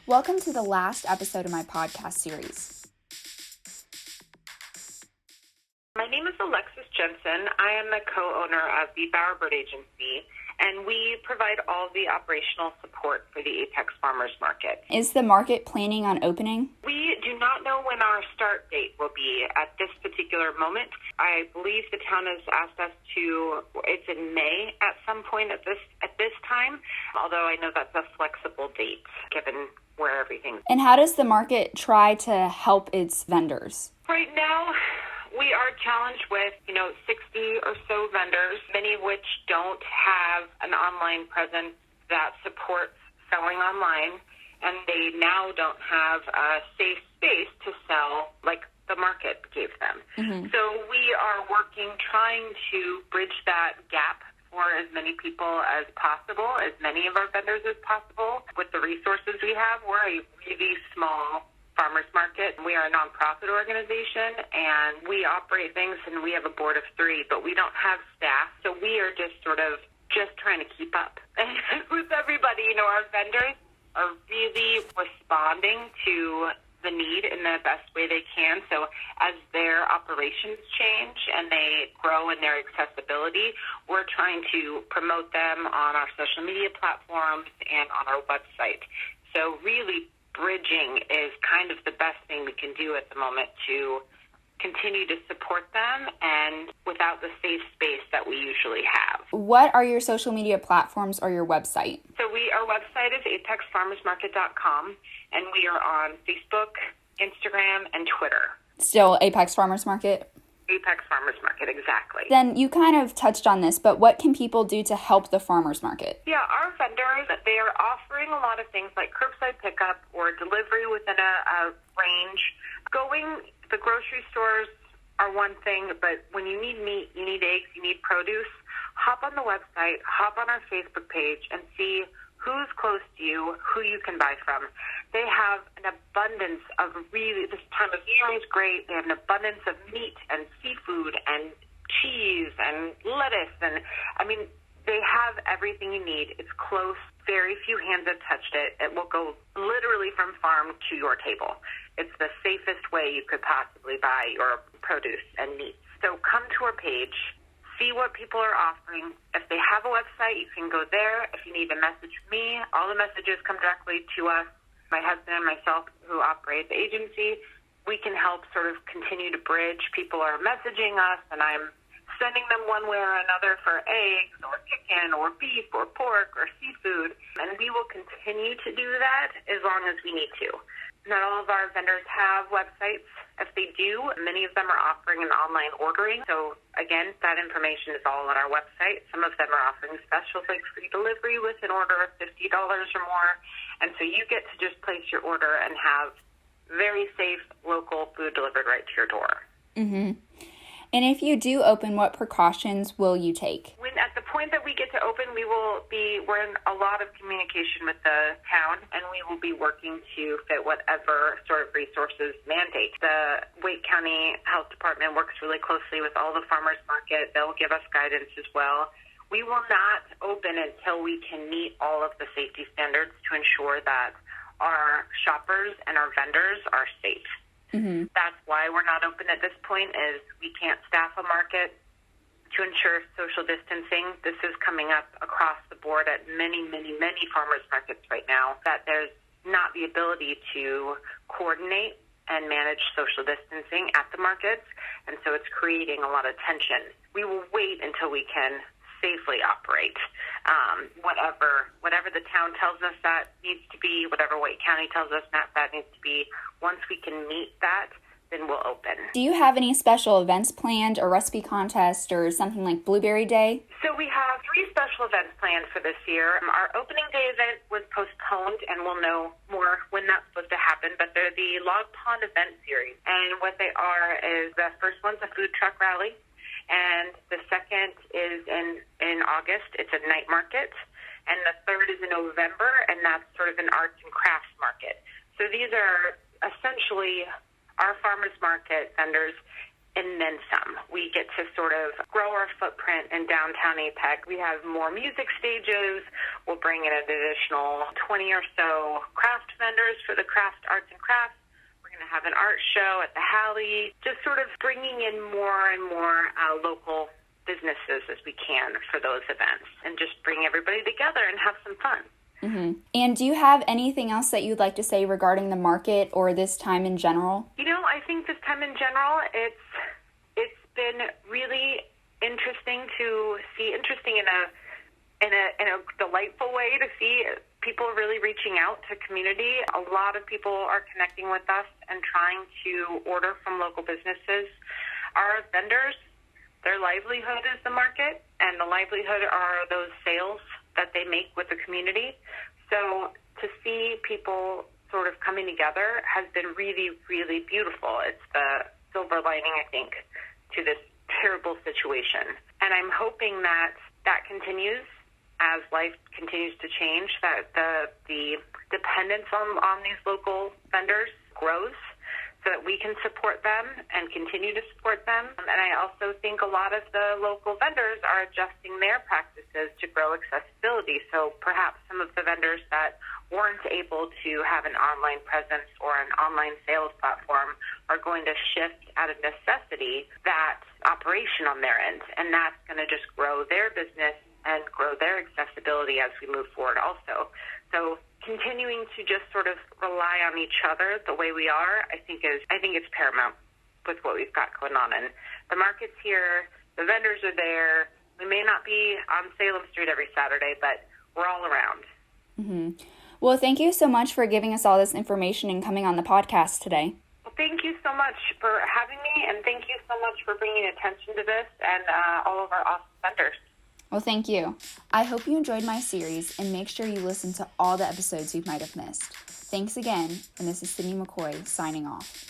Welcome to the last episode of my podcast series. My name is Alexis Jensen. I am the co-owner of the Bowerbird Agency, and we provide all the operational support for the Apex Farmers Market. Is the market planning on opening? We do not know when our start date will be at this particular moment. I believe the town has asked us it's in May at some point at this time, although I know that's a flexible date given where everything. And how does the market try to help its vendors? Right now, we are challenged with, 60 or so vendors, many of which don't have an online presence that supports selling online, and they now don't have a safe space to sell like the market gave them. Mm-hmm. So we are trying to bridge that gap for as many people as possible, as many of our vendors as possible. With the resources we have, we're a really small farmers market. We are a nonprofit organization, and we operate things, and we have a board of 3, but we don't have staff, so we are just trying to keep up with everybody. Our vendors are really responding to the need in the best way they can. So as their operations change and they grow in their accessibility, we're trying to promote them on our social media platforms and on our website. So really, bridging is kind of the best thing we can do at the moment to continue to support them and without the safe space that we usually have. What are your social media platforms or your website? So our website is apexfarmersmarket.com, and we are on Facebook, Instagram, and Twitter. Still Apex Farmers Market? Apex Farmers Market, exactly. Then you kind of touched on this, but what can people do to help the farmers market? Yeah, our vendors, they are offering a lot of things like curbside pickup or delivery within a range. The grocery stores are one thing, but when you need meat, you need eggs, you need produce, hop on the website, hop on our Facebook page, and see who's close to you, who you can buy from. They have an abundance of this time of year is great. They have an abundance of meat and seafood and cheese and lettuce. And they have everything you need. It's close. Very few hands have touched it. It will go literally from farm to your table. It's the safest way you could possibly buy your produce and meat. So come to our page, see what people are offering. If they have a website, you can go there. If you need to message me, all the messages come directly to us. My husband and myself, who operate the agency, we can help sort of continue to bridge. People are messaging us, and I'm sending them one way or another for eggs or chicken or beef or pork or seafood, and we will continue to do that as long as we need to. Not all of our vendors have websites. If they do, many of them are offering an online ordering. So again, that information is all on our website. Some of them are offering specials like free delivery with an order of $50 or more. And so you get to just place your order and have very safe local food delivered right to your door. Mm-hmm. And if you do open, what precautions will you take? At the point that we get to open, we're in a lot of communication with the town, and we will be working to fit whatever sort of resources mandate. The Wake County Health Department works really closely with all the farmers market. They'll give us guidance as well. We will not open until we can meet all of the safety standards to ensure that our shoppers and our vendors are safe. Mm-hmm. That's why we're not open at this point, is we can't staff a market to ensure social distancing. This is coming up across the board at many, many, many farmers markets right now, that there's not the ability to coordinate and manage social distancing at the markets, and so it's creating a lot of tension. We will wait until we can safely operate. Whatever the town tells us that needs to be, whatever Wake County tells us that needs to be, once we can meet that, then we'll open. Do you have any special events planned, or recipe contest, or something like Blueberry Day? So we have 3 special events planned for this year. Our opening day event was postponed, and we'll know more when that's supposed to happen, but they're the Log Pond event series. And what they are is, the first one's a food truck rally, and the second is in August. It's a night market, and the third is in November, and that's sort of an arts and crafts market. So these are essentially our farmers market vendors and then some. We get to sort of grow our footprint in downtown APEC. We have more music stages. We'll bring in an additional 20 or so craft vendors for the craft arts and crafts. We're going to have an art show at the Halley, just sort of bringing in more and more local businesses as we can for those events and just bring everybody together and have some fun. Mm-hmm. And do you have anything else that you'd like to say regarding the market or this time in general? I think this time in general, it's been really interesting in a delightful way to see people really reaching out to community. A lot of people are connecting with us and trying to order from local businesses. Our vendors, their livelihood is the market, and the livelihood are those sales that they make with the community. So to see people sort of coming together has been really, really beautiful. It's the silver lining, I think, to this terrible situation. And I'm hoping that continues as life continues to change, that the dependence on these local vendors grows so that we can support them and continue to support them. And I also think a lot of the local vendors are adjusting their practices to grow accessibility. So perhaps some of the vendors that weren't able to have an online presence or an online sales platform are going to shift out of necessity that operation on their end. And that's going to just grow their business and grow their accessibility as we move forward also. So continuing to just sort of rely on each other the way we are, I think it's paramount with what we've got going on. And the market's here, the vendors are there. We may not be on Salem Street every Saturday, but we're all around. Mm-hmm. Well, thank you so much for giving us all this information and coming on the podcast today. Well, thank you so much for having me, and thank you so much for bringing attention to this and all of our awesome vendors. Well, thank you. I hope you enjoyed my series, and make sure you listen to all the episodes you might have missed. Thanks again, and this is Sydney McCoy signing off.